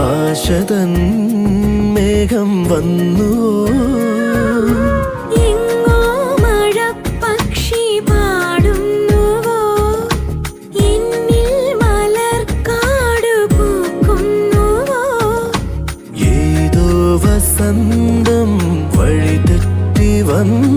ആശതൻ മേഘം വന്നു എങ്ങോ മഴപ്പക്ഷി പാടുന്നുവോ എന്നിൽ മലർക്കാട് പൂക്കുന്നുവോ ഏതോ വസന്തം വഴിതെറ്റി വന്നു